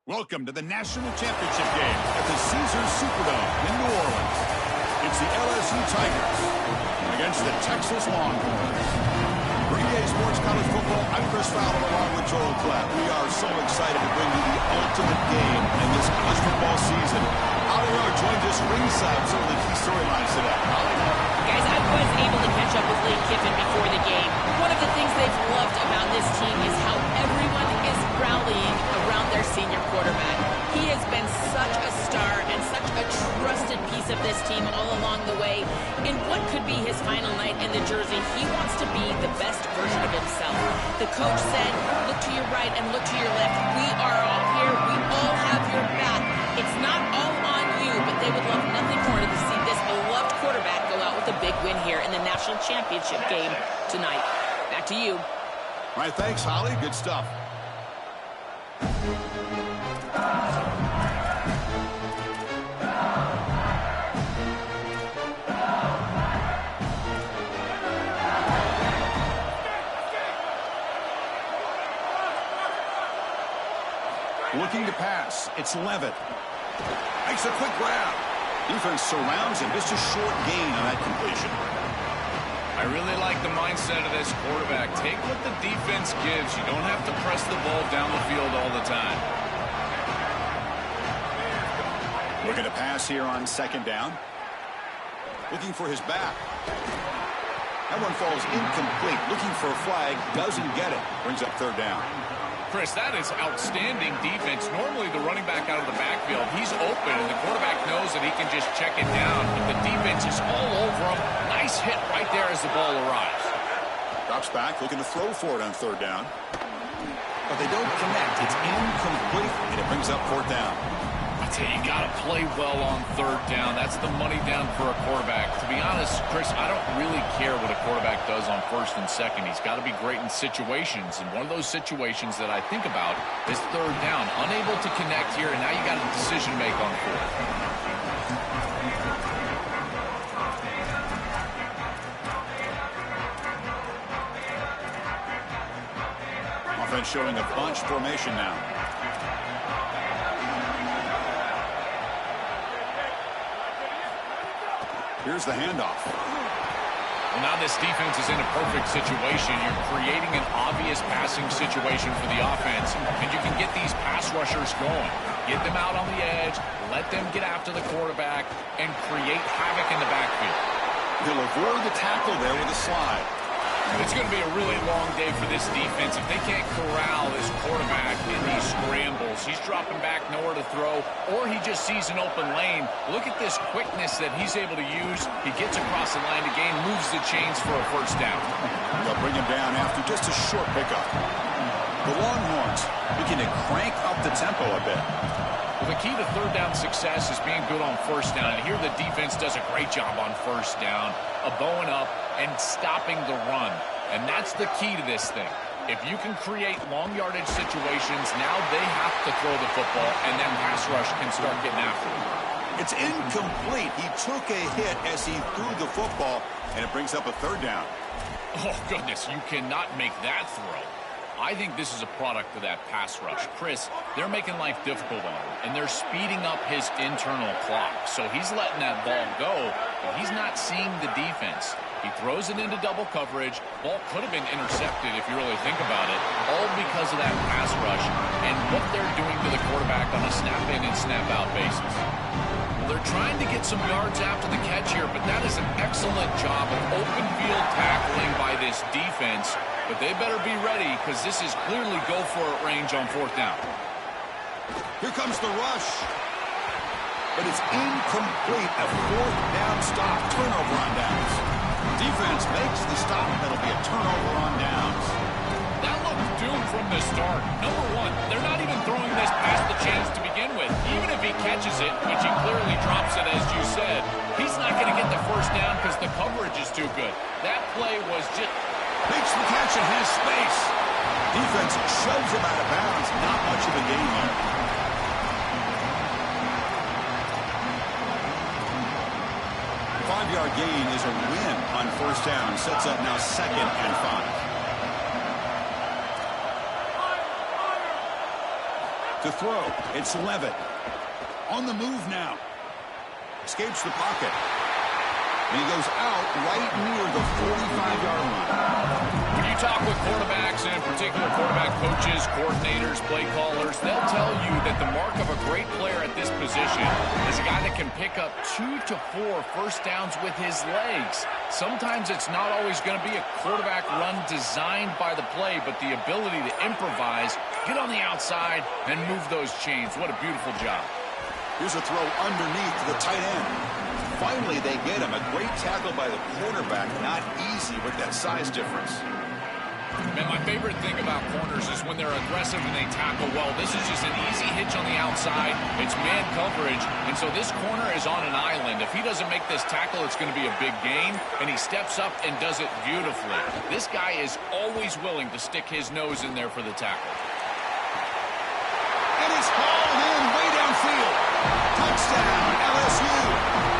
Welcome to the National Championship game at the Caesars Superdome in New Orleans. It's the LSU Tigers against the Texas Longhorns. For EA Sports College Football, I'm Chris Fowler along with Joel Klatt. We are so excited to bring you the ultimate game in this college football season. Holly Rowe joins us ringside with some of the key storylines today. Guys, I was able to catch up with Lane Kiffin before the game. One of the things they've loved about this team is how everyone is rallying around their senior quarterback. He has been such a star and such a trusted piece of this team all along the way. In what could be his final night in the jersey, he wants to be the best version of himself. The coach said, look to your right and look to your left. We are all here. We all have your back. It's not all on you, but they would love nothing more to see this beloved quarterback go out with a big win here in the national championship game tonight. Back to you. All right, thanks, Holly. Good stuff. Looking to pass. It's Levitt. Makes a quick grab. Defense surrounds him. Just a short gain on that completion. I really like the mindset of this quarterback. Take what the defense gives. You don't have to press the ball down the field all the time. Looking to pass here on second down. Looking for his back. That one falls incomplete. Looking for a flag. Doesn't get it. Brings up third down. Chris, that is outstanding defense. Normally the running back out of the backfield, he's open, and the quarterback knows that he can just check it down. But the defense is all over him. Nice hit right there as the ball arrives. Drops back, looking to throw for it on third down. But they don't connect. It's incomplete, and it brings up fourth down. I tell you, you got to play well on third down. That's the money down for a quarterback. To be honest, Chris, I don't really care what a quarterback does on first and second. He's got to be great in situations, and one of those situations that I think about is third down. Unable to connect here, and now you got a decision to make on fourth. Offense showing a bunch formation now. Here's the handoff. Well, now this defense is in a perfect situation. You're creating an obvious passing situation for the offense, and you can get these pass rushers going. Get them out on the edge, let them get after the quarterback, and create havoc in the backfield. He'll avoid the tackle there with a slide. It's going to be a really long day for this defense. If they can't corral this quarterback in these scrambles, he's dropping back nowhere to throw, or he just sees an open lane. Look at this quickness that he's able to use. He gets across the line to gain, moves the chains for a first down. They'll bring him down after just a short pickup. The Longhorns looking to crank up the tempo a bit. Well, the key to third down success is being good on first down. And here the defense does a great job on first down, bowing up and stopping the run. And that's the key to this thing. If you can create long yardage situations, now they have to throw the football, and then pass rush can start getting after it. It's incomplete. He took a hit as he threw the football, and it brings up a third down. Oh, goodness, you cannot make that throw. I think this is a product of that pass rush. Chris, they're making life difficult on him, and they're speeding up his internal clock. So he's letting that ball go, but he's not seeing the defense. He throws it into double coverage. Ball could have been intercepted if you really think about it, all because of that pass rush and what they're doing to the quarterback on a snap-in and snap-out basis. They're trying to get some yards after the catch here, but that is an excellent job of open field tackling by this defense. But they better be ready, because this is clearly go-for-it range on fourth down. Here comes the rush. But it's incomplete. A fourth down stop. Turnover on downs. Defense makes the stop. That'll be a turnover on downs. That looked doomed from the start. Number one, they're not even throwing this past the chains to begin with. Even if he catches it, which he clearly drops it, as you said, he's not going to get the first down because the coverage is too good. That play was just... Makes the catch and has space. Defense shoves him out of bounds. Not much of a gain there. Five-yard gain is a win on first down. Sets up now second and 5. To To throw, it's Levitt. On the move now. Escapes the pocket. And he goes out right near the 45-yard line. When you talk with quarterbacks, and in particular quarterback coaches, coordinators, play callers, they'll tell you that the mark of a great player at this position is a guy that can pick up 2 to 4 first downs with his legs. Sometimes it's not always going to be a quarterback run designed by the play, but the ability to improvise, get on the outside, and move those chains. What a beautiful job. Here's a throw underneath to the tight end. Finally, they get him. A great tackle by the quarterback. Not easy with that size difference. Man, my favorite thing about corners is when they're aggressive and they tackle well. This is just an easy hitch on the outside. It's man coverage, and so this corner is on an island. If he doesn't make this tackle, it's going to be a big gain, and he steps up and does it beautifully. This guy is always willing to stick his nose in there for the tackle. And it's hauled in way downfield. Touchdown, LSU.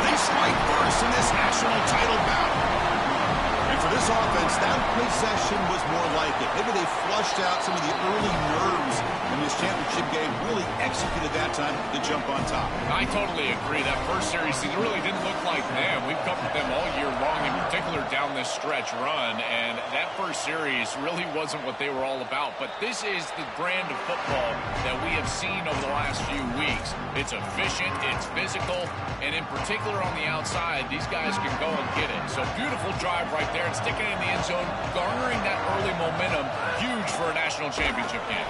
They strike first in this national title bout. And for this offense, that possession was more like it. Maybe they flushed out some of the early nerves in this championship game, really executed that time to jump on top. I totally agree. That first series, it really didn't look like them. We've covered them all year long, in particular down this stretch run, and that first series really wasn't what they were all about. But this is the brand of football that we have seen over the last few weeks. It's efficient, it's physical, and in particular on the outside, these guys can go and get it. So beautiful drive right there and sticking it in the end zone, garnering that early momentum, huge for a national championship game.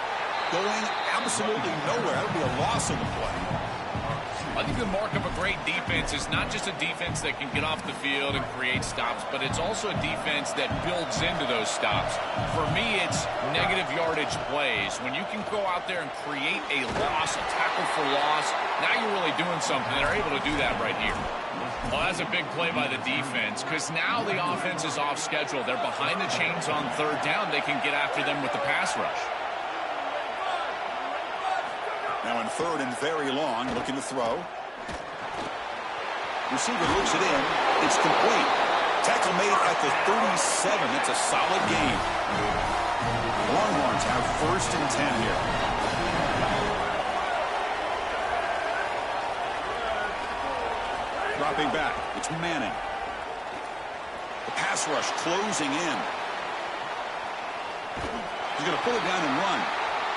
Going absolutely nowhere. That would be a loss on the play. I think the mark of a great defense is not just a defense that can get off the field and create stops, but it's also a defense that builds into those stops. For me, it's negative yardage plays. When you can go out there and create a loss, a tackle for loss, now you're really doing something. They're able to do that right here. Well, that's a big play by the defense, because now the offense is off schedule. They're behind the chains on third down. They can get after them with the pass rush. Now in third and very long, looking to throw. Receiver looks it in. It's complete. Tackle made at the 37. It's a solid game. Longhorns have first and 10 here. Dropping back. It's Manning. The pass rush closing in. He's going to pull it down and run.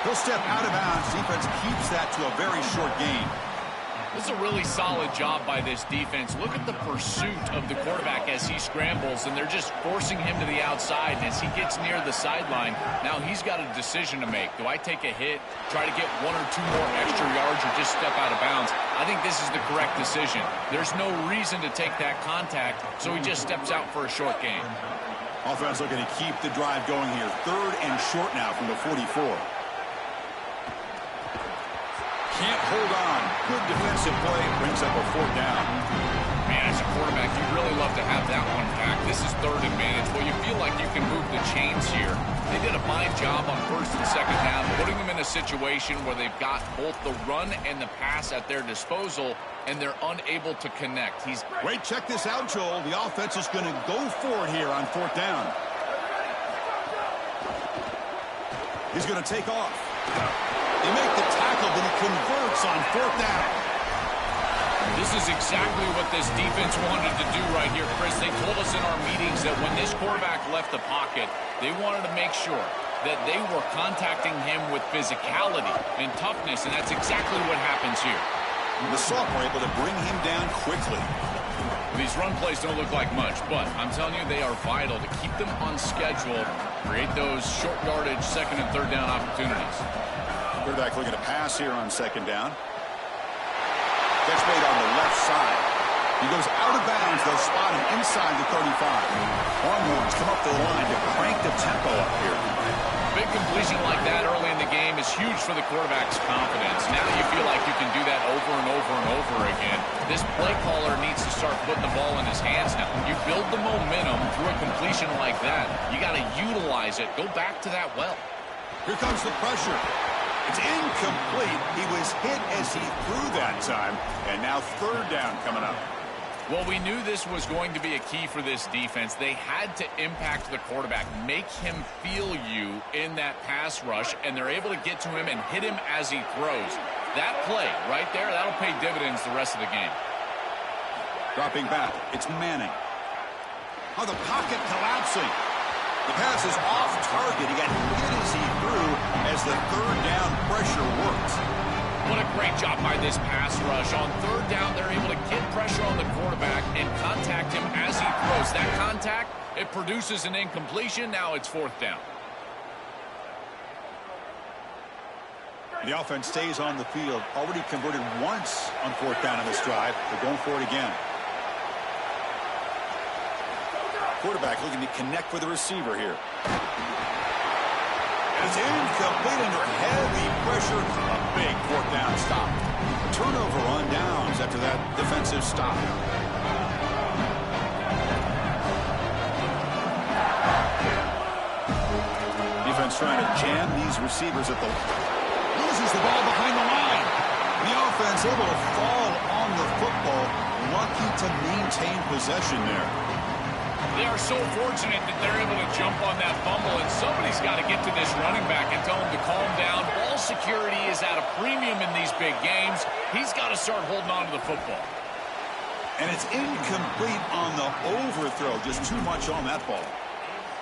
He'll step out of bounds. Defense keeps that to a very short gain. This is a really solid job by this defense. Look at the pursuit of the quarterback as he scrambles, and they're just forcing him to the outside. And as he gets near the sideline, now he's got a decision to make. Do I take a hit, try to get 1 or 2 more extra yards, or just step out of bounds? I think this is the correct decision. There's no reason to take that contact, so he just steps out for a short gain. Offense looking to keep the drive going here. Third and short now from the 44. Can't hold on. Good defensive play. Brings up a 4th down. Man, as a quarterback, you'd really love to have that one back. This is third and managed. Well, you feel like you can move the chains here. They did a fine job on first and second down, putting them in a situation where they've got both the run and the pass at their disposal, and they're unable to connect. Wait, check this out, Joel. The offense is going to go for it here on 4th down. He's going to take off. They make the tackle, but he converts on 4th down. This is exactly what this defense wanted to do right here, Chris. They told us in our meetings that when this quarterback left the pocket, they wanted to make sure that they were contacting him with physicality and toughness, and that's exactly what happens here. The sophomore able to bring him down quickly. These run plays don't look like much, but I'm telling you, they are vital to keep them on schedule, create those short yardage second and third down opportunities. Quarterback looking to pass here on 2nd down. Catch made on the left side. He goes out of bounds. They'll spot him inside the 35. Longhorns come up the line to crank the tempo up here. Big completion like that early in the game is huge for the quarterback's confidence. Now you feel like you can do that over and over and over again. This play caller needs to start putting the ball in his hands now. You build the momentum through a completion like that. You got to utilize it. Go back to that well. Here comes the pressure. It's incomplete. He was hit as he threw that time. And now 3rd down coming up. Well, we knew this was going to be a key for this defense. They had to impact the quarterback, make him feel you in that pass rush, and they're able to get to him and hit him as he throws. That play right there, that'll pay dividends the rest of the game. Dropping back, it's Manning. Oh, the pocket collapsing. The pass is off target. He got hit as he threw as the third down pressure works. What a great job by this pass rush. On third down, they're able to get pressure on the quarterback and contact him as he throws. That contact, it produces an incompletion. Now it's fourth down. The offense stays on the field. Already converted once on fourth down on this drive. They're going for it again. Quarterback looking to connect with the receiver here. And it's incomplete under heavy pressure. A big fourth down stop. Turnover on downs after that defensive stop. Defense trying to jam these receivers at the... Loses the ball behind the line. The offense able to fall on the football. Lucky to maintain possession there. They are so fortunate that they're able to jump on that fumble, and somebody's got to get to this running back and tell him to calm down. Ball security is at a premium in these big games. He's got to start holding on to the football. And it's incomplete on the overthrow. Just too much on that ball.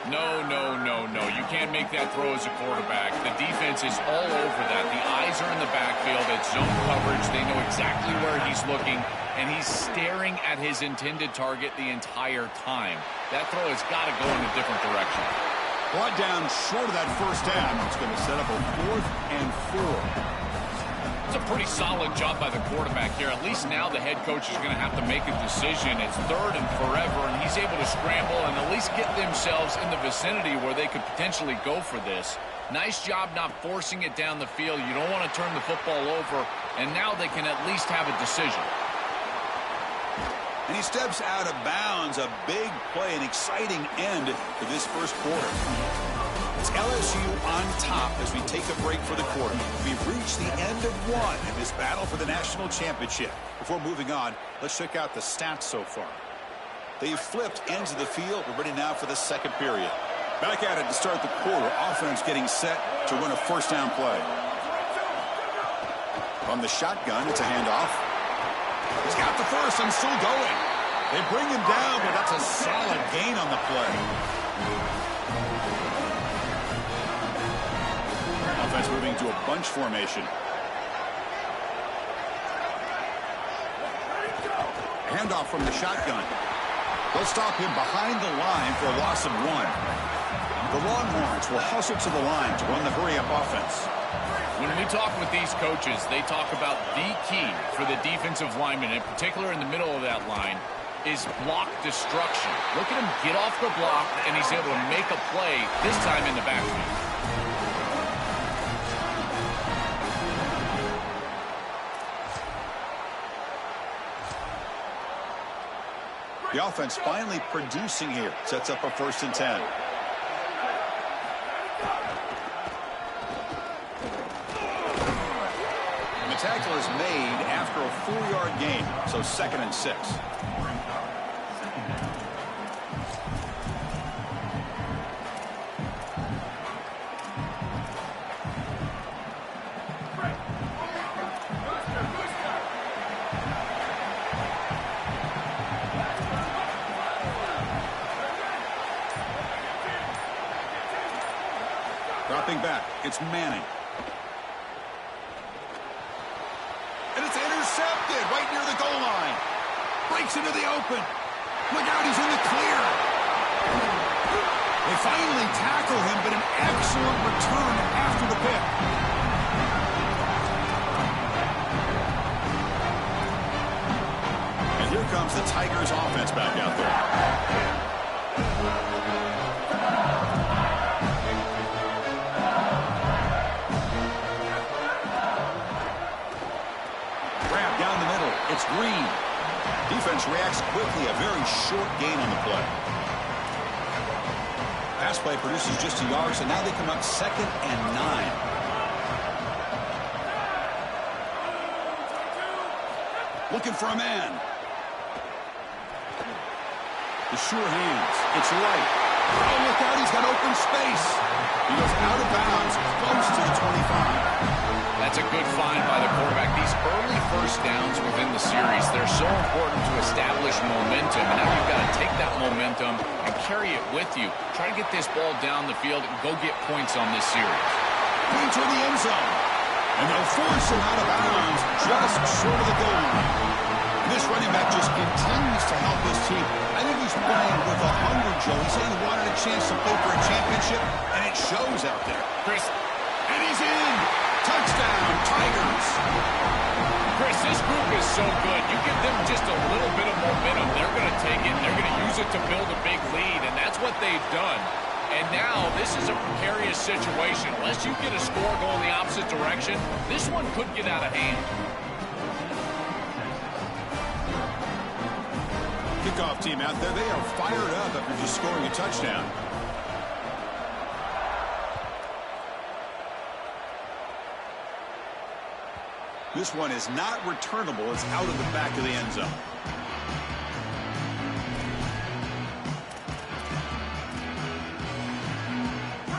No, no, no, no. You can't make that throw as a quarterback. The defense is all over that. The eyes are in the backfield. It's zone coverage. They know exactly where he's looking, and he's staring at his intended target the entire time. That throw has got to go in a different direction. Brought down short of that first down. It's going to set up a 4th and 4. It's a pretty solid job by the quarterback here. At least now the head coach is going to have to make a decision. It's 3rd and forever, and he's able to scramble and at least get themselves in the vicinity where they could potentially go for this. Nice job not forcing it down the field. You don't want to turn the football over, and now they can at least have a decision. And he steps out of bounds. A big play, an exciting end to this first quarter. It's LSU on top as we take a break for the quarter. We've reached the end of one in this battle for the national championship. Before moving on, let's check out the stats so far. They've flipped ends of the field. We're ready now for the second period. Back at it to start the quarter. Offense getting set to run a first down play. From the shotgun, it's a handoff. He's got the first and still going. They bring him down, but that's a solid gain on the play. Offense moving to a bunch formation. Handoff from the shotgun. They'll stop him behind the line for a loss of 1. The Longhorns will hustle to the line to run the hurry-up offense. When we talk with these coaches, they talk about the key for the defensive lineman, in particular in the middle of that line, is block destruction. Look at him get off the block, and he's able to make a play, this time in the backfield. The offense finally producing here. Sets up a 1st and 10. And the tackle is made after a 4-yard gain. So 2nd and 6. Dropping back, it's Manning. And it's intercepted right near the goal line. Breaks into the open. Look out, he's in the clear. They finally tackle him, but an excellent return after the pick. And here comes the Tigers offense back out there. It's Green. Defense reacts quickly. A very short gain on the play. Pass play produces just a yard, so now they come up 2nd and 9. Looking for a man. The sure hands. It's light. Oh, look out. He's got open space. He goes out of bounds, close to the 25. That's a good find by the quarterback. These early first downs within the series, they're so important to establish momentum. And now you've got to take that momentum and carry it with you. Try to get this ball down the field and go get points on this series. Going toward the end zone. And they'll force him out of bounds just short of the goal line. This running back just continues to help his team. I think he's playing with a hunger, Joe. He said he wanted a chance to play for a championship, and it shows out there. Chris. And he's in. Touchdown, Tigers. Chris, this group is so good. You give them just a little bit of momentum, they're going to take it, and they're going to use it to build a big lead, and that's what they've done. And now this is a precarious situation. Unless you get a score going the opposite direction, this one could get out of hand. Kickoff team out there, they are fired up after just scoring a touchdown. This one is not returnable. It's out of the back of the end zone.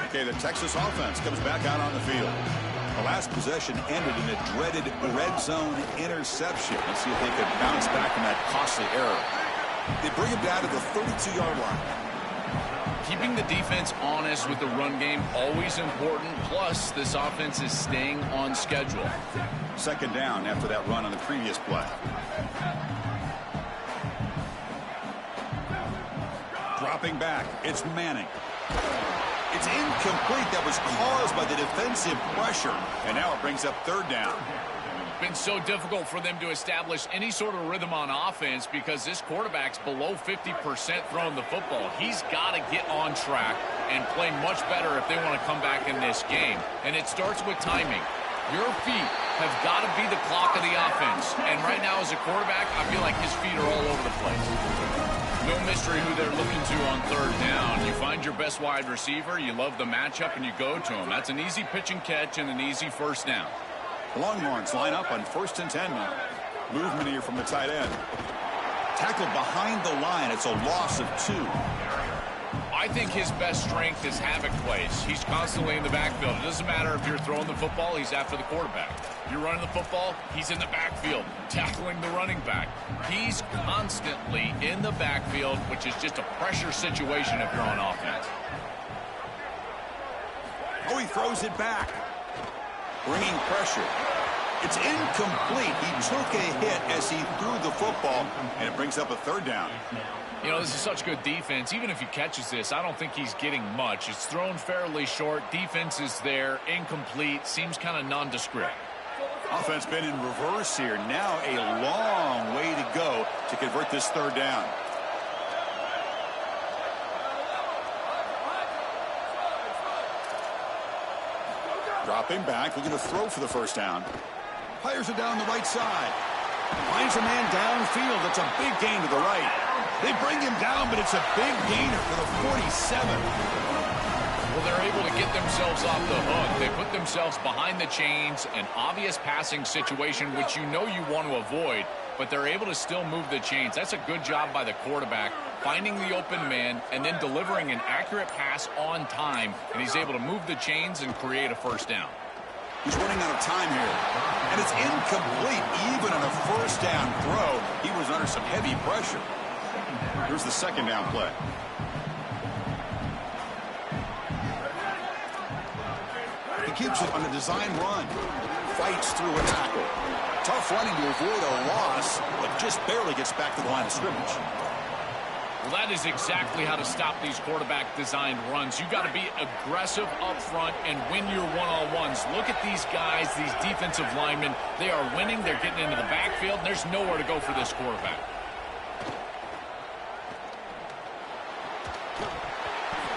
Okay, the Texas offense comes back out on the field. The last possession ended in a dreaded red zone interception. Let's see if they can bounce back from that costly error. They bring him down to the 32-yard line. Keeping the defense honest with the run game, always important. Plus, this offense is staying on schedule. Second down after that run on the previous play. Dropping back, it's Manning. It's incomplete. That was caused by the defensive pressure. And now it brings up third down. Been so difficult for them to establish any sort of rhythm on offense because this quarterback's below 50% throwing the football. He's got to get on track and play much better if they want to come back in this game. And it starts with timing. Your feet have got to be the clock of the offense. And right now as a quarterback, I feel like his feet are all over the place. No mystery who they're looking to on third down. You find your best wide receiver, you love the matchup, and you go to him. That's an easy pitch and catch and an easy first down. Longhorns line up on 1st and 10 now. Movement here from the tight end. Tackled behind the line. It's a loss of 2. I think his best strength is havoc plays. He's constantly in the backfield. It doesn't matter if you're throwing the football, he's after the quarterback. You're running the football, he's in the backfield, tackling the running back. He's constantly in the backfield, which is just a pressure situation if you're on offense. Oh, he throws it back. Bringing pressure. It's incomplete. He took a hit as he threw the football, and it brings up a third down. You know, this is such good defense. Even if he catches this, I don't think he's getting much. It's thrown fairly short. Defense is there. Incomplete. Seems kind of nondescript. Offense been in reverse here. Now a long way to go to convert this third down. Dropping back, looking to throw for the first down. Fires it down the right side. Finds a man downfield. It's a big gain to the right. They bring him down, but it's a big gainer for the 47. Well, they're able to get themselves off the hook. They put themselves behind the chains, an obvious passing situation, which you know you want to avoid, but they're able to still move the chains. That's a good job by the quarterback, finding the open man and then delivering an accurate pass on time, and he's able to move the chains and create a first down. He's running out of time here, and it's incomplete. Even on a first down throw, he was under some heavy pressure. Here's the second down play. He keeps it on a design run. Fights through a tackle. Tough running to avoid a loss, but just barely gets back to the line of scrimmage. Well, that is exactly how to stop these quarterback-designed runs. You've got to be aggressive up front and win your one-on-ones. Look at these guys, these defensive linemen. They are winning. They're getting into the backfield, and there's nowhere to go for this quarterback.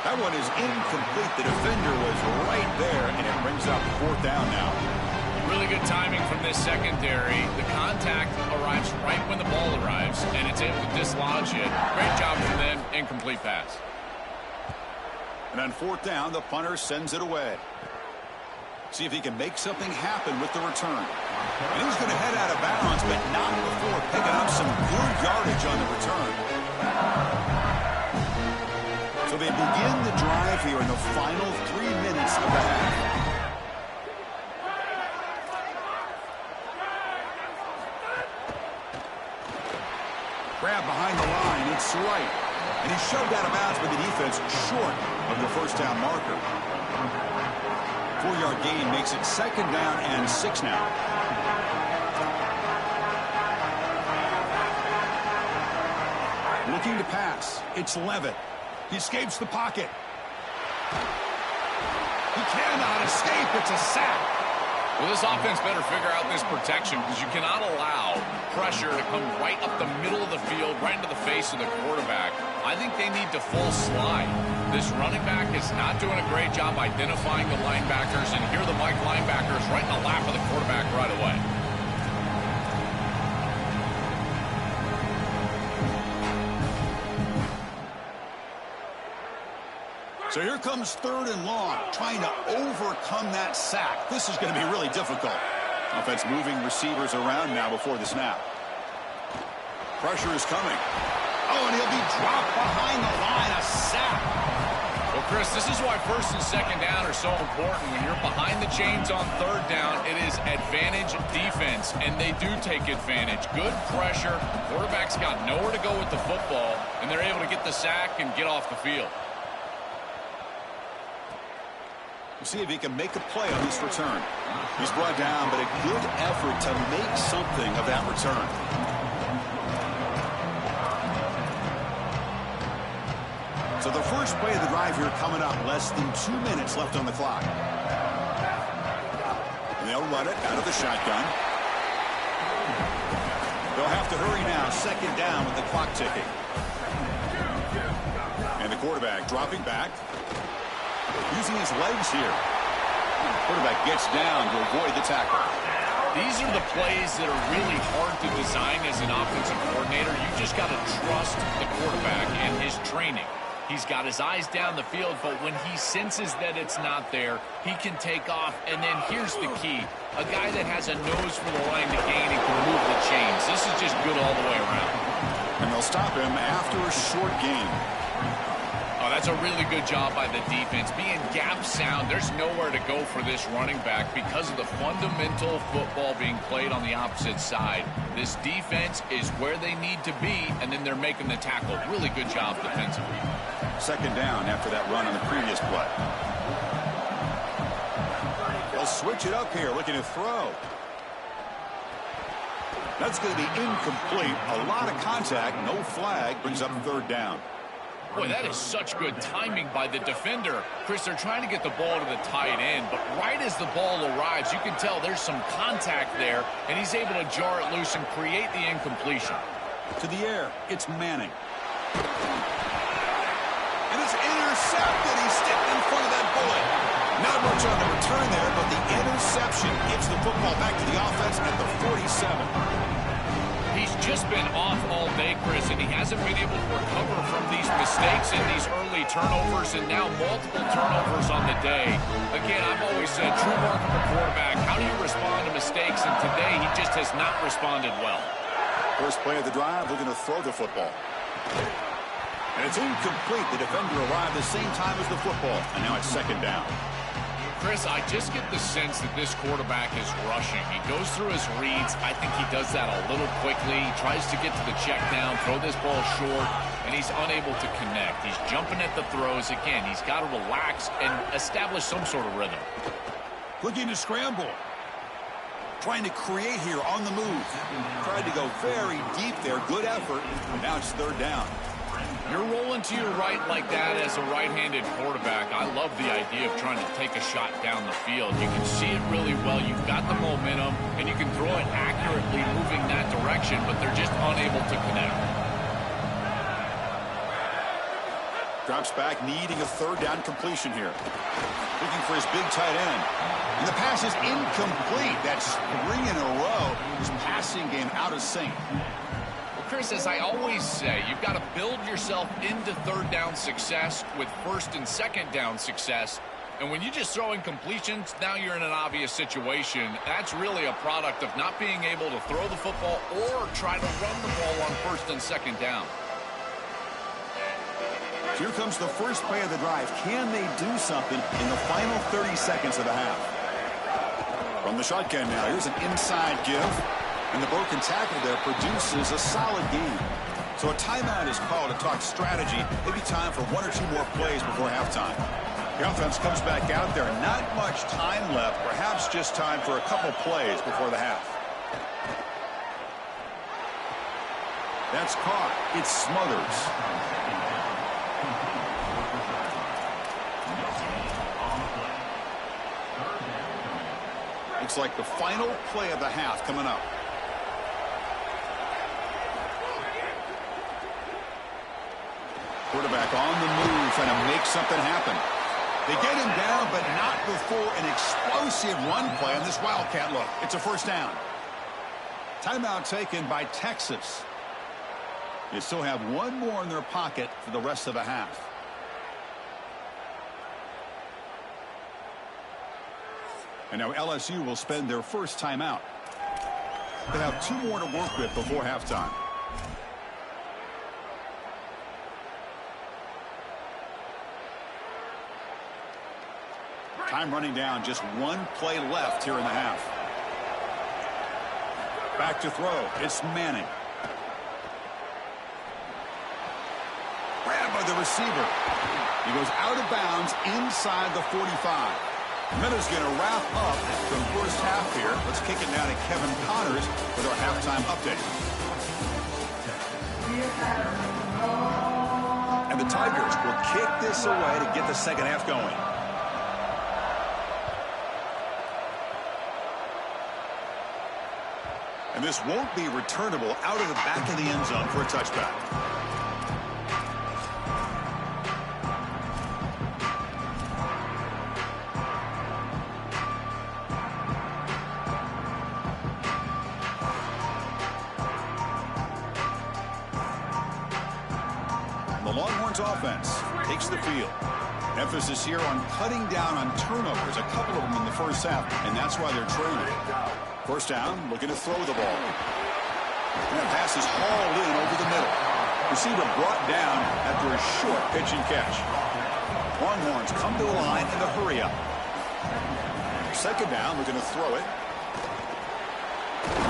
That one is incomplete. The defender was right there, and it brings up fourth down now. Really good timing from this secondary. The contact arrives right when the ball arrives, and it's able to dislodge it. Great job from them. Incomplete pass. And on fourth down, the punter sends it away. See if he can make something happen with the return. And he's going to head out of bounds, but not before picking up some good yardage on the return. So they begin the drive here in the final 3 minutes of the half. Grab behind the line. It's right. And he's shoved out of bounds by the defense short of the first down marker. 4-yard gain makes it 2nd down and 6 now. Looking to pass. It's Levitt. He escapes the pocket. He cannot escape. It's a sack. Well, this offense better figure out this protection because you cannot allow pressure to come right up the middle of the field, right into the face of the quarterback. I think they need to full slide. This running back is not doing a great job identifying the linebackers, and here are the Mike linebackers right in the lap of the quarterback right away. So here comes 3rd and long, trying to overcome that sack. This is going to be really difficult. Offense moving receivers around now before the snap. Pressure is coming. Oh, and he'll be dropped behind the line. A sack. Well, Chris, this is why 1st and 2nd down are so important. When you're behind the chains on 3rd down, it is advantage defense, and they do take advantage. Good pressure. Quarterback's got nowhere to go with the football, and they're able to get the sack and get off the field. We'll see if he can make a play on this return. He's brought down, but a good effort to make something of that return. So the first play of the drive here coming up. Less than 2 minutes left on the clock. And they'll run it out of the shotgun. They'll have to hurry now. 2nd down with the clock ticking. And the quarterback dropping back. Using his legs here. Quarterback gets down to avoid the tackle. These are the plays that are really hard to design as an offensive coordinator. You just got to trust the quarterback and his training. He's got his eyes down the field, but when he senses that it's not there, he can take off. And then here's the key. A guy that has a nose for the line to gain and can move the chains. This is just good all the way around. And they'll stop him after a short gain. Oh, that's a really good job by the defense. Being gap sound, there's nowhere to go for this running back because of the fundamental football being played on the opposite side. This defense is where they need to be, and then they're making the tackle. Really good job defensively. 2nd down after that run on the previous play. They'll switch it up here, looking to throw. That's going to be incomplete. A lot of contact, no flag, brings up 3rd down. Boy, that is such good timing by the defender. Chris, they're trying to get the ball to the tight end, but right as the ball arrives, you can tell there's some contact there, and he's able to jar it loose and create the incompletion. To the air, it's Manning. And it's intercepted. He's stepped in front of that bullet. Not much on the return there, but the interception gives the football back to the offense at the 47. He's just been off all day, Chris, and he hasn't been able to recover from these mistakes and these early turnovers, and now multiple turnovers on the day. Again, I've always said, true mark of a quarterback, how do you respond to mistakes? And today, he just has not responded well. First play of the drive, looking to throw the football. And it's incomplete. The defender arrived the same time as the football, and now it's 2nd down. Chris, I just get the sense that this quarterback is rushing. He goes through his reads. I think he does that a little quickly. He tries to get to the check down, throw this ball short, and he's unable to connect. He's jumping at the throws. Again, he's got to relax and establish some sort of rhythm. Looking to scramble. Trying to create here on the move. Tried to go very deep there. Good effort. Now it's 3rd down. You're rolling to your right like that as a right-handed quarterback. I love the idea of trying to take a shot down the field. You can see it really well. You've got the momentum, and you can throw it accurately moving that direction, but they're just unable to connect. Drops back, needing a 3rd down completion here. Looking for his big tight end. And the pass is incomplete. That's 3 in a row. His passing game out of sync. Chris, as I always say, you've got to build yourself into 3rd down success with 1st and 2nd down success. And when you just throw in completions, now you're in an obvious situation. That's really a product of not being able to throw the football or try to run the ball on 1st and 2nd down. Here comes the first play of the drive. Can they do something in the final 30 seconds of the half? From the shotgun now, here's an inside give. And the broken tackle there produces a solid gain. So a timeout is called to talk strategy. Maybe time for one or two more plays before halftime. The offense comes back out there. Not much time left. Perhaps just time for a couple plays before the half. That's caught. It's Smothers. Looks like the final play of the half coming up. Quarterback on the move, trying to make something happen. They get him down, but not before an explosive run play on this Wildcat look. It's a first down. Timeout taken by Texas. They still have one more in their pocket for the rest of the half. And now LSU will spend their first timeout. They'll have two more to work with before halftime. Time running down, just one play left here in the half. Back to throw. It's Manning. Grabbed by the receiver. He goes out of bounds inside the 45. Minutes going to wrap up the first half here. Let's kick it down to Kevin Connors with our halftime update. And the Tigers will kick this away to get the second half going. And this won't be returnable out of the back of the end zone for a touchback. The Longhorns offense takes the field. Emphasis here on cutting down on turnovers, a couple of them in the first half, and that's why they're trailing. First down, looking to throw the ball. And that pass is hauled in over the middle. Receiver brought down after a short pitch and catch. Longhorns come to the line in a hurry up. Second down, looking to throw it.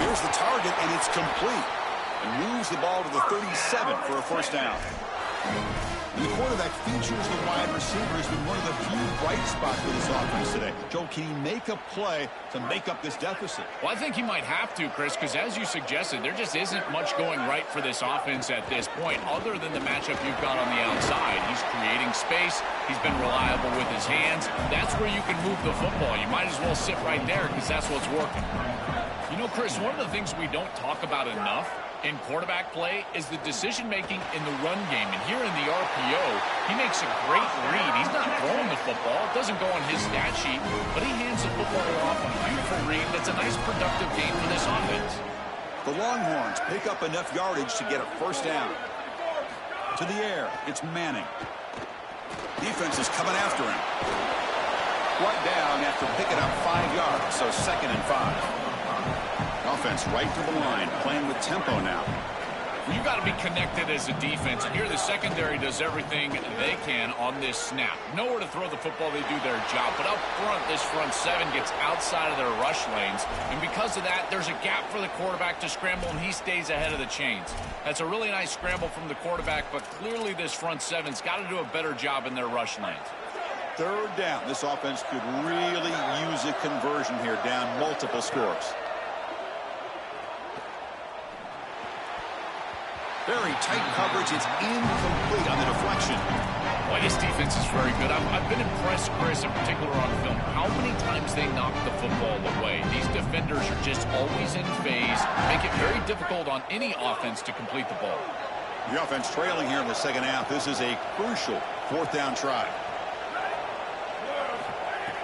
Here's the target, and it's complete. And moves the ball to the 37 for a first down. The quarterback features the wide receiver has been one of the few bright spots for this offense today. Joe, can he make a play to make up this deficit? Well, I think he might have to, Chris, because as you suggested, there just isn't much going right for this offense at this point, other than the matchup you've got on the outside. He's creating space. He's been reliable with his hands. That's where you can move the football. You might as well sit right there because that's what's working. You know, Chris, one of the things we don't talk about enough in quarterback play is the decision-making in the run game. And here in the RPO, he makes a great read. He's not throwing the football. It doesn't go on his stat sheet, but he hands the football off on a beautiful read. That's a nice, productive game for this offense. The Longhorns pick up enough yardage to get a first down. To the air, it's Manning. Defense is coming after him. Brought down after picking up 5 yards, so 2nd and 5. Offense right to the line, playing with tempo now. You've got to be connected as a defense, and here the secondary does everything they can on this snap. Nowhere to throw the football, they do their job. But up front, this front seven gets outside of their rush lanes, and because of that, there's a gap for the quarterback to scramble, and he stays ahead of the chains. That's a really nice scramble from the quarterback, but clearly this front seven's got to do a better job in their rush lanes. Third down. This offense could really use a conversion here, down multiple scores. Very tight coverage. It's incomplete on the deflection. Well, this defense is very good. I've been impressed, Chris, in particular on film, how many times they knock the football away. These defenders are just always in phase, make it very difficult on any offense to complete the ball. The offense trailing here in the second half. This is a crucial fourth down try.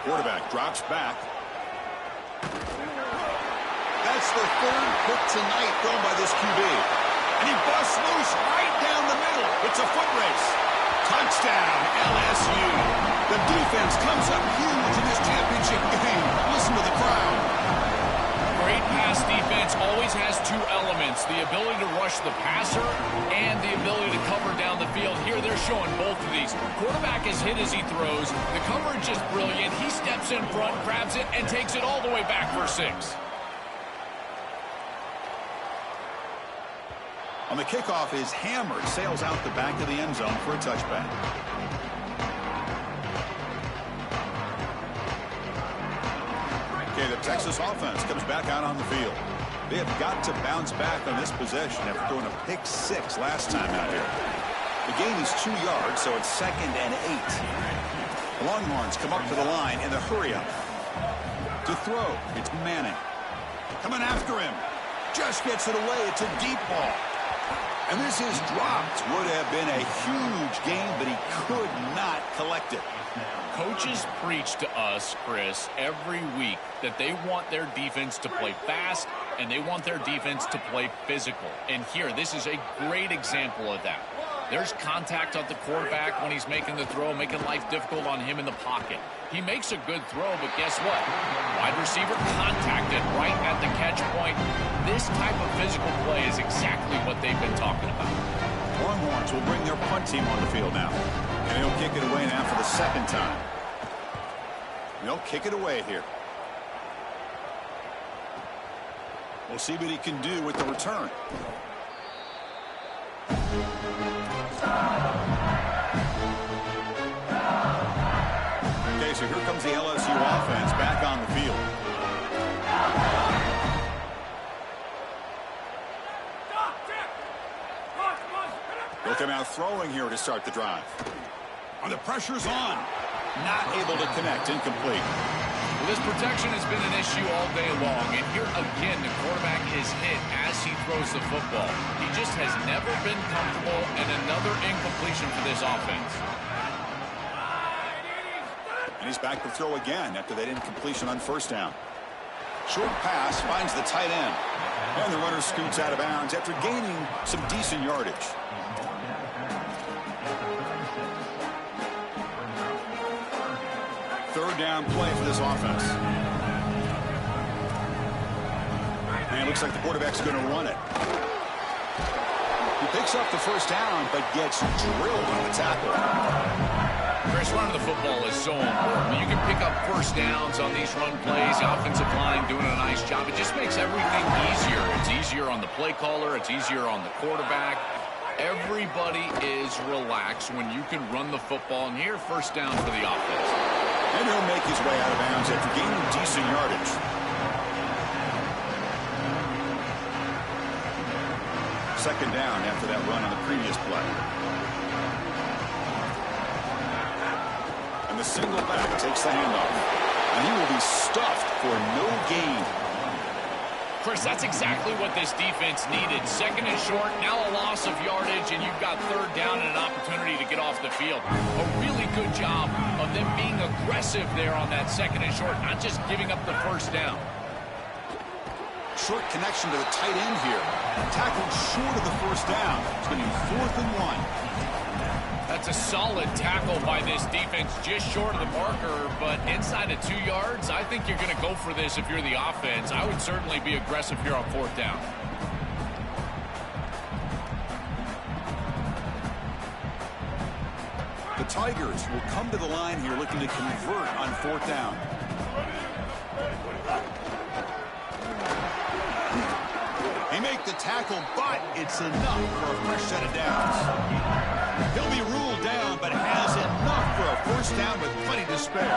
Quarterback drops back. That's the third pick tonight thrown by this QB. And he busts loose right down the middle. It's a foot race. Touchdown, LSU. The defense comes up huge in this championship game. Listen to the crowd. great pass defense always has two elements, the ability to rush the passer and the ability to cover down the field. Here they're showing both of these. Quarterback is hit as he throws. The coverage is brilliant. He steps in front, grabs it, and takes it all the way back for 6. On the kickoff is hammered, sails out the back of the end zone for a touchback. Okay, the Texas offense comes back out on the field. They have got to bounce back on this possession after throwing a pick 6 last time out here. The gain is 2 yards, so it's 2nd and 8. The Longhorns come up to the line in the hurry-up. To throw, it's Manning. Coming after him. Just gets it away. It's a deep ball. And this is dropped. Would have been a huge gain, but he could not collect it. Coaches preach to us, Chris, every week that they want their defense to play fast and they want their defense to play physical. And here, this is a great example of that. There's contact on the quarterback when he's making the throw, making life difficult on him in the pocket. He makes a good throw, but guess what? Wide receiver contacted right at the catch point. This type of physical play is exactly what they've been talking about. Longhorns will bring their punt team on the field now. And he'll kick it away now for the 2nd time. They'll kick it away here. We'll see what he can do with the return. Okay, so here comes the LSU offense back on the field. They'll come out throwing here to start the drive. And the pressure's on. Not able to connect. Incomplete. Well, this protection has been an issue all day long. And here again, the quarterback is hit as he throws the football. He just has never been comfortable, and another incompletion for this offense. And he's back to throw again after that incompletion on 1st down. Short pass finds the tight end. And the runner scoots out of bounds after gaining some decent yardage. Third down play for this offense. And it looks like the quarterback's going to run it. He picks up the 1st down, but gets drilled on the tackle. Chris, running the football is so important. You can pick up 1st downs on these run plays. The offensive line doing a nice job. It just makes everything easier. It's easier on the play caller. It's easier on the quarterback. Everybody is relaxed when you can run the football. And here, 1st down for the offense. And he'll make his way out of bounds after gaining decent yardage. Second down after that run on the previous play. And the single back takes the handoff. And he will be stuffed for no gain. Chris, that's exactly what this defense needed. 2nd and short, now a loss of yardage, and you've got 3rd down and an opportunity to get off the field. A really good job of them being aggressive there on that 2nd and short, not just giving up the 1st down. Short connection to the tight end here. Tackled short of the 1st down. It's going to be 4th and 1. That's a solid tackle by this defense, just short of the marker, but inside of 2 yards, I think you're going to go for this if you're the offense. I would certainly be aggressive here on 4th down. The Tigers will come to the line here looking to convert on 4th down. He make the tackle, but it's enough for a fresh set of downs. He'll be ruled down, but has enough for a 1st down with plenty to spare.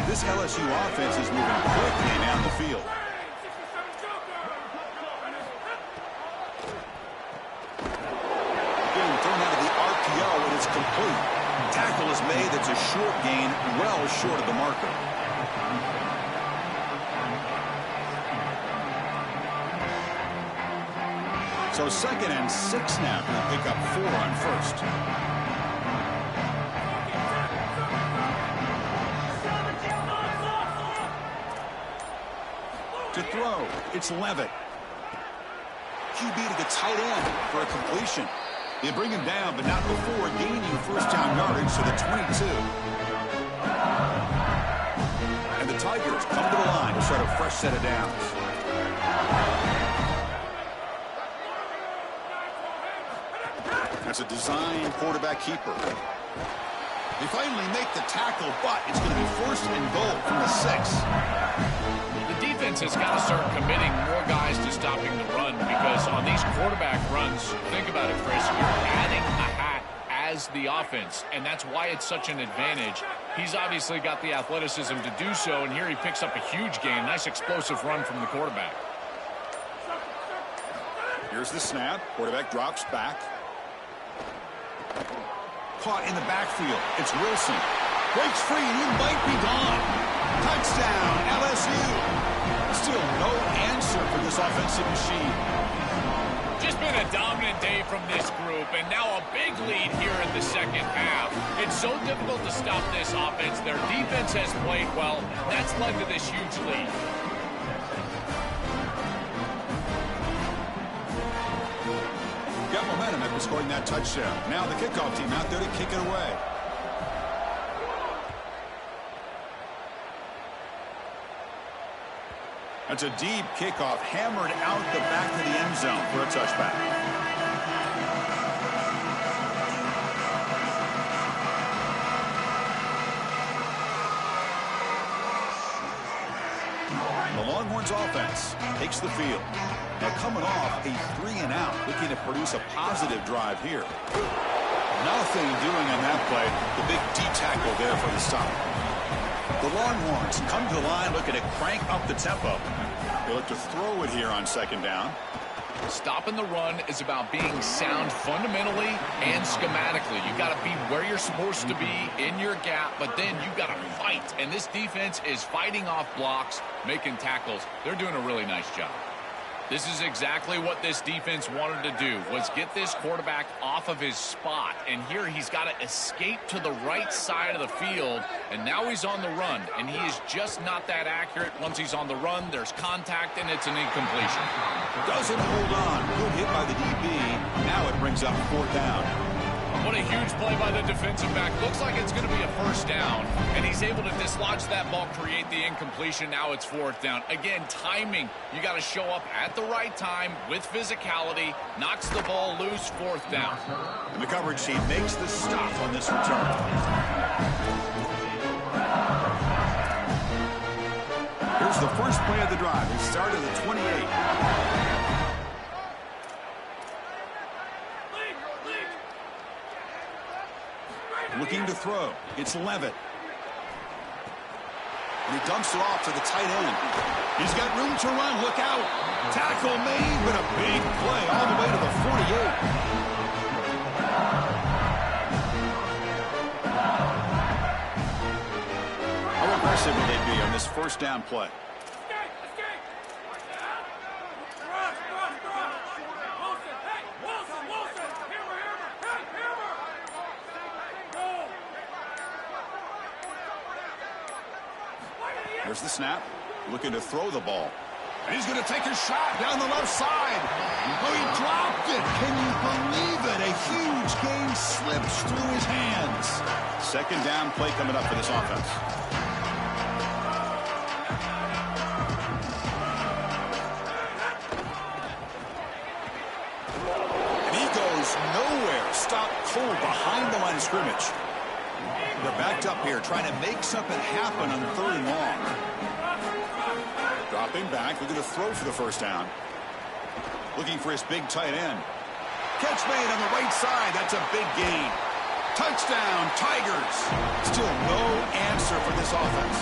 This LSU offense is moving quickly down the field. Getting thrown out of the RPO, and it's complete. Tackle is made. That's a short gain, well short of the marker. So 2nd and 6 now. He'll pick up 4 on 1st. To throw, it's Levitt. QB to the tight end for a completion. They bring him down, but not before gaining 1st down yardage to the 22. And the Tigers come to the line to start a fresh set of downs. That's a design quarterback keeper. They finally make the tackle, but it's going to be first and goal from the 6. The defense has got to start committing more guys to stopping the run, because on these quarterback runs, think about it, Chris, you're adding a hat as the offense, and that's why it's such an advantage. He's obviously got the athleticism to do so, and here he picks up a huge gain. Nice explosive run from the quarterback. Here's the snap. Quarterback drops back. Caught in the backfield. It's Wilson. Breaks free, and he might be gone. Touchdown, LSU. Still no answer for this offensive machine. Just been a dominant day from this group, and now a big lead here in the second half. It's so difficult to stop this offense. Their defense has played well. That's led to this huge lead. Got momentum after scoring that touchdown. Now the kickoff team out there to kick it away. That's a deep kickoff, hammered out the back of the end zone for a touchback. The Longhorns offense takes the field. Now coming off a 3-and-out, looking to produce a positive drive here. Nothing doing on that play. The big D-tackle there for the stop. The Longhorns come to the line looking to crank up the tempo. They look to throw it here on second down. Stopping the run is about being sound fundamentally and schematically. You got to be where you're supposed to be in your gap, but then you got to fight. And this defense is fighting off blocks, making tackles. They're doing a really nice job. This is exactly what this defense wanted to do, was get this quarterback off of his spot. And here he's got to escape to the right side of the field, and now he's on the run. And he is just not that accurate. Once he's on the run, there's contact, and it's an incompletion. Doesn't hold on. Good hit by the DB. Now it brings up 4th down. What a huge play by the defensive back. Looks like it's going to be a first down, and he's able to dislodge that ball, create the incompletion. Now it's 4th down. Again, timing. You got to show up at the right time with physicality. Knocks the ball loose, 4th down. And the coverage team makes the stop on this return. Here's the first play of the drive. He started at 28. Looking to throw. It's Levitt. And he dumps it off to the tight end. He's got room to run. Look out. Tackle made, but a big play all the way to the 48. How aggressive will they be on this first down play? Here's the snap. Looking to throw the ball. And he's going to take a shot down the left side. Oh, he dropped it. Can you believe it? A huge gain slips through his hands. Second down play coming up for this offense. And he goes nowhere. Stopped cold behind the line of scrimmage. They're backed up here, trying to make something happen on 3rd and long. Dropping back, looking to throw for the first down. Looking for his big tight end. Catch made on the right side. That's a big gain. Touchdown, Tigers. Still no answer for this offense.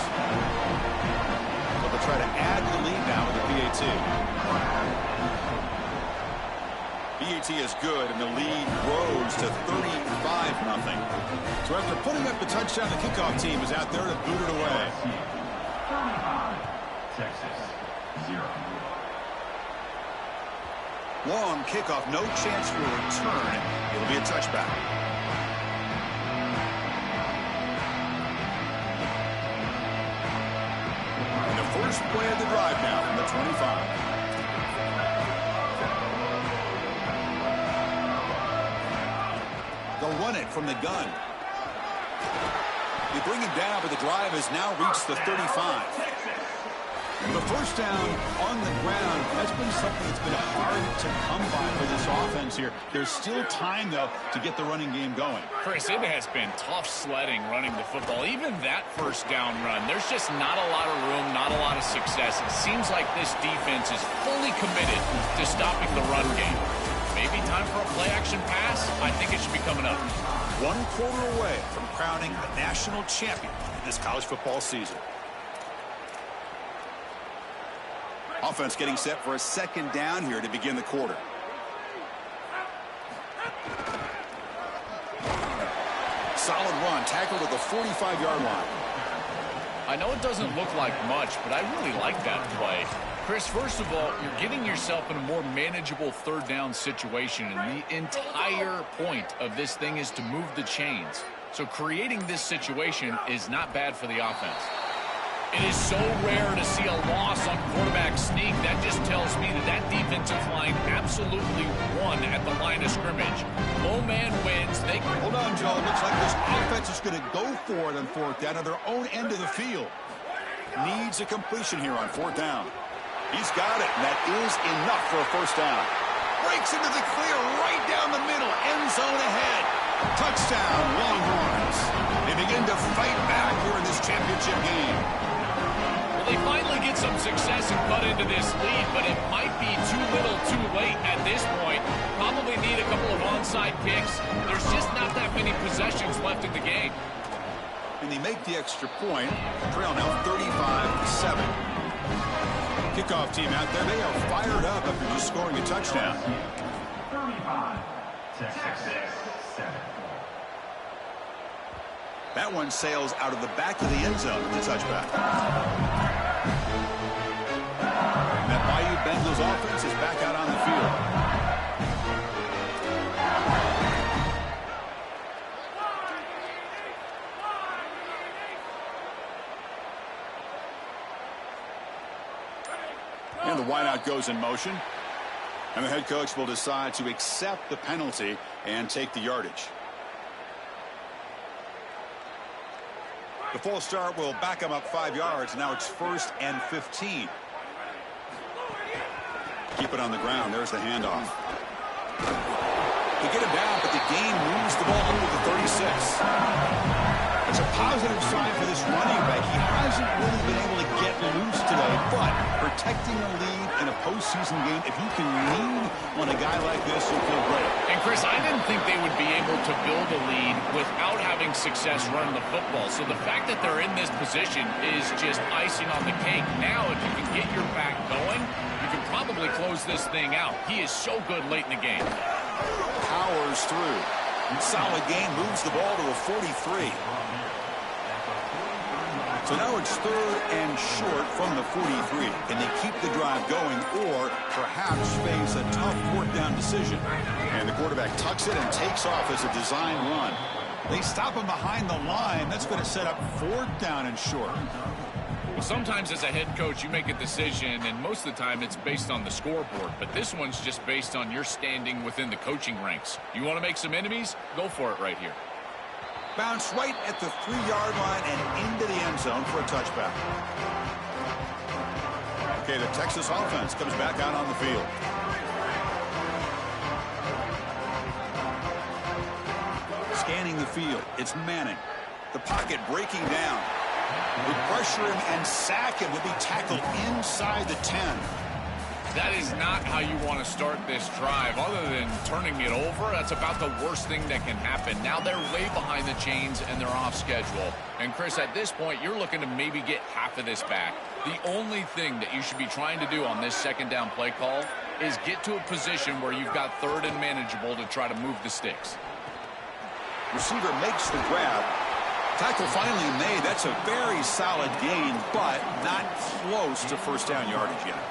So they'll try to add the lead now with the PAT. PAT is good, and the lead grows to 35-0. So after putting up the touchdown, the kickoff team is out there to boot it away. Texas, 0. Long kickoff, no chance for a return. It'll be a touchback. And the first play of the drive now from the 25. They'll run it from the gun. They bring him down, but the drive has now reached the 35. The first down on the ground, that's been something that's been hard to come by for this offense here. There's still time, though, to get the running game going. Chris, it has been tough sledding running the football. Even that first down run, there's just not a lot of room, not a lot of success. It seems like this defense is fully committed to stopping the run game. Maybe time for a play-action pass? I think it should be coming up. 1 quarter away from crowning a national champion in this college football season. Offense getting set for a second down here to begin the quarter. Solid run, tackled at the 45-yard line. I know it doesn't look like much, but I really like that play. Chris, first of all, you're getting yourself in a more manageable third down situation, and the entire point of this thing is to move the chains. So creating this situation is not bad for the offense. It is so rare to see a loss on quarterback sneak. That just tells me that that defensive line absolutely won at the line of scrimmage. Low man wins. Hold on, Joe. Looks like this offense is going to go for it on 4th down at their own end of the field. Needs a completion here on 4th down. He's got it, and that is enough for a first down. Breaks into the clear right down the middle. End zone ahead. Touchdown, Longhorns. They begin to fight back here in this championship game. They finally get some success and cut into this lead, but it might be too little too late at this point. Probably need a couple of onside kicks. There's just not that many possessions left in the game. And they make the extra point. Trail now 35-7. Kickoff team out there, they are fired up after just scoring a touchdown. 35-6. That one sails out of the back of the end zone with the touchback. And that Bayou Bengals offense is back out on the field. And the wideout goes in motion. And the head coach will decide to accept the penalty and take the yardage. The false start will back him up 5 yards. Now it's 1st and 15. Keep it on the ground. There's the handoff. They get him down, but the game moves the ball under the 36. It's a positive sign for this running back. He hasn't really been able to get loose today, but protecting a lead in a postseason game, if you can lean on a guy like this, you'll feel great. And Chris, I didn't think they would be able to build a lead without having success running the football. So the fact that they're in this position is just icing on the cake. Now, if you can get your back going, you can probably close this thing out. He is so good late in the game. Powers through. Solid gain, moves the ball to a 43. So now it's 3rd and short from the 43. Can they keep the drive going or perhaps face a tough 4th down decision? And the quarterback tucks it and takes off as a design run. They stop him behind the line. That's going to set up 4th down and short. Well, sometimes as a head coach, you make a decision, and most of the time it's based on the scoreboard. But this one's just based on your standing within the coaching ranks. You want to make some enemies? Go for it right here. Bounce right at the 3-yard line and into the end zone for a touchback. Okay, the Texas offense comes back out on the field. Scanning the field, it's Manning. The pocket breaking down. We pressure him and sack him. He'll be tackled inside the 10. That is not how you want to start this drive. Other than turning it over, that's about the worst thing that can happen. Now they're way behind the chains and they're off schedule. And Chris, at this point, you're looking to maybe get half of this back. The only thing that you should be trying to do on this second down play call is get to a position where you've got 3rd and manageable to try to move the sticks. Receiver makes the grab. Tackle finally made. That's a very solid gain, but not close to 1st down yardage yet.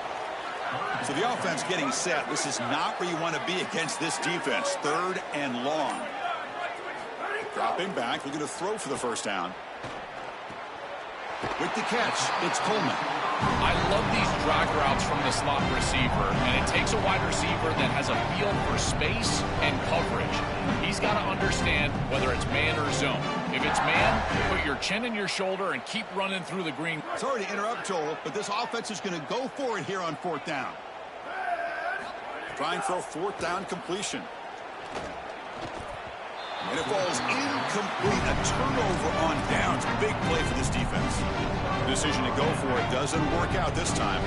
So the offense getting set. This is not where you want to be against this defense. 3rd and long. Dropping back, looking to throw for the 1st down. With the catch, it's Coleman. I love these drag routes from the slot receiver, and it takes a wide receiver that has a feel for space and coverage. He's got to understand whether it's man or zone. If it's man, put your chin in your shoulder and keep running through the green. Sorry to interrupt, Joel, but this offense is going to go for it here on 4th down. Trying for a 4th down completion. And it falls incomplete. A turnover on downs. Big play for this defense. Decision to go for it doesn't work out this time.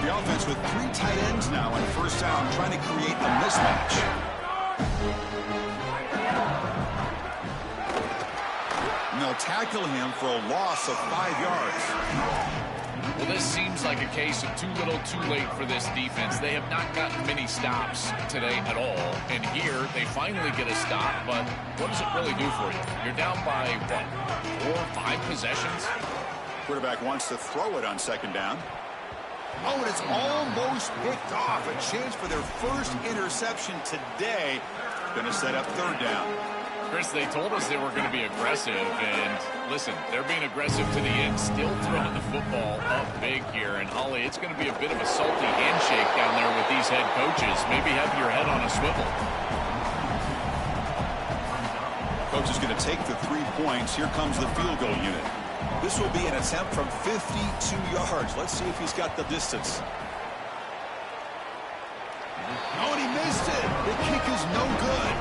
The offense with 3 tight ends now on 1st down, trying to create a mismatch. And they'll tackle him for a loss of 5 yards. Well, this seems like a case of too little, too late for this defense. They have not gotten many stops today at all. And here, they finally get a stop, but what does it really do for you? You're down by, what, 4 or 5 possessions? Quarterback wants to throw it on 2nd down. Oh, and it's almost picked off. A chance for their first interception today. Going to set up 3rd down. Chris, they told us they were going to be aggressive, and listen, they're being aggressive to the end, still throwing the football up big here. And, Holly, it's going to be a bit of a salty handshake down there with these head coaches. Maybe have your head on a swivel. Coach is going to take the 3 points. Here comes the field goal unit. This will be an attempt from 52 yards. Let's see if he's got the distance. Oh, and he missed it. The kick is no good.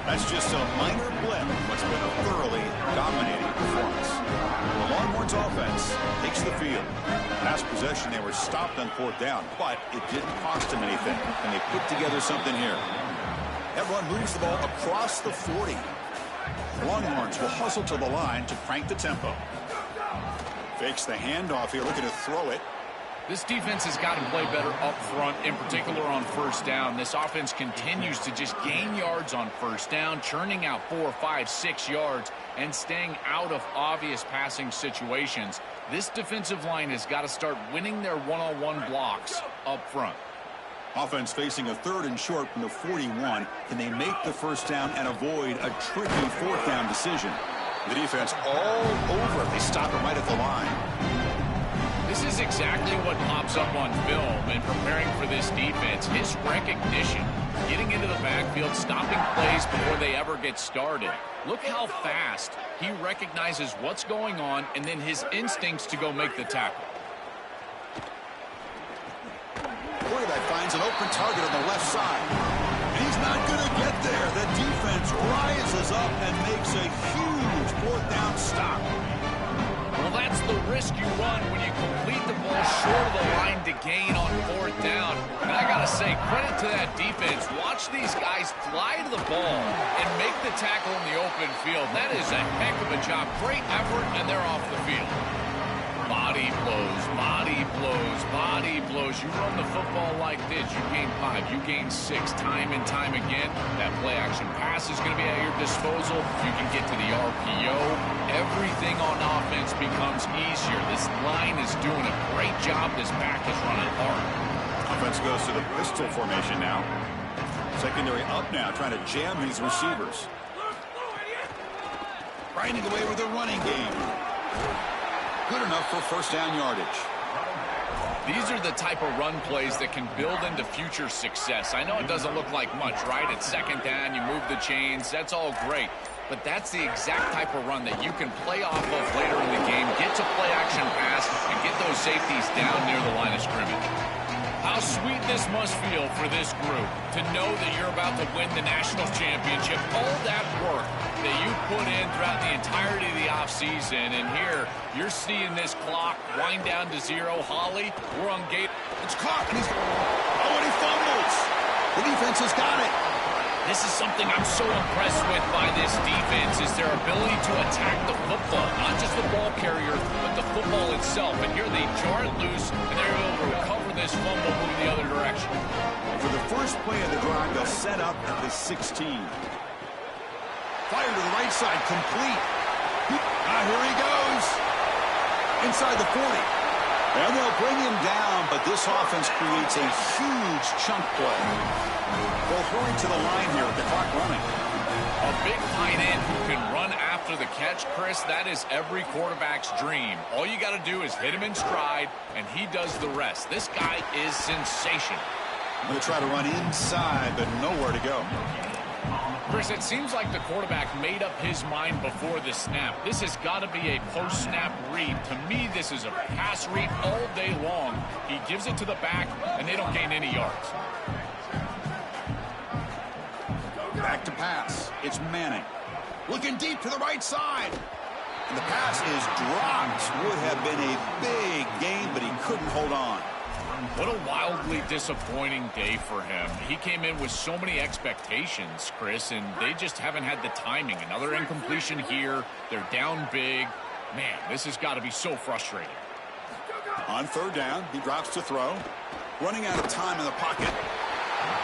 That's just a minor blip. What's been a thoroughly dominating performance. The Longhorns offense takes the field. Last possession, they were stopped on 4th down, but it didn't cost them anything. And they put together something here. That run moves the ball across the 40. The Longhorns will hustle to the line to crank the tempo. Fakes the handoff here, looking to throw it. This defense has got to play better up front, in particular on 1st down. This offense continues to just gain yards on 1st down, churning out 4, 5, 6 yards, and staying out of obvious passing situations. This defensive line has got to start winning their one-on-one blocks up front. Offense facing a 3rd and short from the 41. Can they make the 1st down and avoid a tricky 4th down decision? The defense all over it. They stop it right at the line. This is exactly what pops up on film in preparing for this defense. His recognition, getting into the backfield, stopping plays before they ever get started. Look how fast he recognizes what's going on and then his instincts to go make the tackle. Quarterback finds an open target on the left side. He's not going to get there. The defense rises up and makes a huge 4th down stop. Well, that's the risk you run when you complete the ball short of the line to gain on 4th down. And I got to say, credit to that defense. Watch these guys fly to the ball and make the tackle in the open field. That is a heck of a job. Great effort, and they're off the field. Body blows, body blows, body blows. You run the football like this, you gain 5, you gain 6 time and time again. That play-action pass is going to be at your disposal. You can get to the RPO. Everything on offense becomes easier. This line is doing a great job. This back is running hard. Offense goes to the pistol formation now. Secondary up now, trying to jam these receivers. Grinding away with the running game. Good enough for 1st down yardage. These are the type of run plays that can build into future success. I know it doesn't look like much, right? At 2nd down, you move the chains. That's all great. But that's the exact type of run that you can play off of later in the game, get to play action pass, and get those safeties down near the line of scrimmage. How sweet this must feel for this group to know that you're about to win the national championship. All that work that you put in throughout the entirety of the offseason, and here you're seeing this clock wind down to 0. Holly, we're on gate. It's caught, and and he fumbles. The defense has got it. This is something I'm so impressed with by this defense, is their ability to attack the football, not just the ball carrier, but the football itself. And here they jar it loose, and they're able to recover this fumble, move the other direction. For the first play of the drive, they'll set up at the 16. Fire to the right side, complete. Here he goes. Inside the 40. And they'll bring him down, but this offense creates a huge chunk play. They'll hurry to the line here with the clock running. A big tight end who can run after the catch, Chris, that is every quarterback's dream. All you got to do is hit him in stride, and he does the rest. This guy is sensational. I'm going to try to run inside, but nowhere to go. Chris, it seems like the quarterback made up his mind before the snap. This has got to be a post-snap read. To me, this is a pass read all day long. He gives it to the back, and they don't gain any yards. Back to pass. It's Manning. Looking deep to the right side. And the pass is dropped. Would have been a big gain, but he couldn't hold on. What a wildly disappointing day for him. He came in with so many expectations, Chris, and they just haven't had the timing. Another incompletion here. They're down big. Man, this has got to be so frustrating. On third down, he drops to throw. Running out of time in the pocket.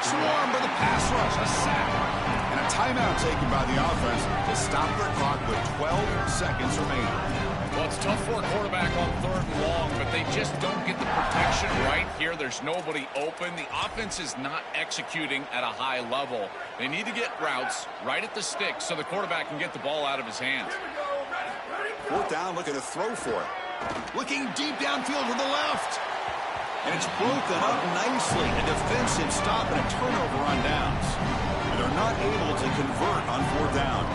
Swarmed by the pass rush. A sack. And a timeout taken by the offense to stop their clock with 12 seconds remaining. Well, it's tough for a quarterback on third and long, but they just don't get the protection right here. There's nobody open. The offense is not executing at a high level. They need to get routes right at the stick so the quarterback can get the ball out of his hands. Fourth down, looking to throw for it. Looking deep downfield to the left. And it's broken up nicely. A defensive stop and a turnover on downs. And they're not able to convert on fourth down.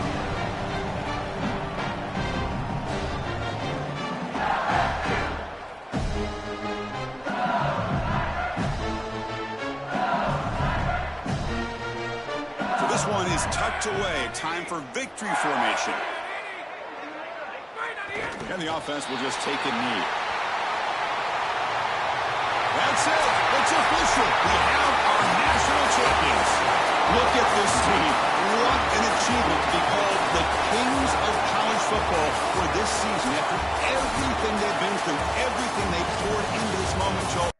So this one is tucked away. Time for victory formation. And the offense will just take a knee. That's it. It's official. We have our national champions. Look at this team. What an achievement to be called the kings of college football for this season. After everything they've been through, everything they poured into this moment, Joel,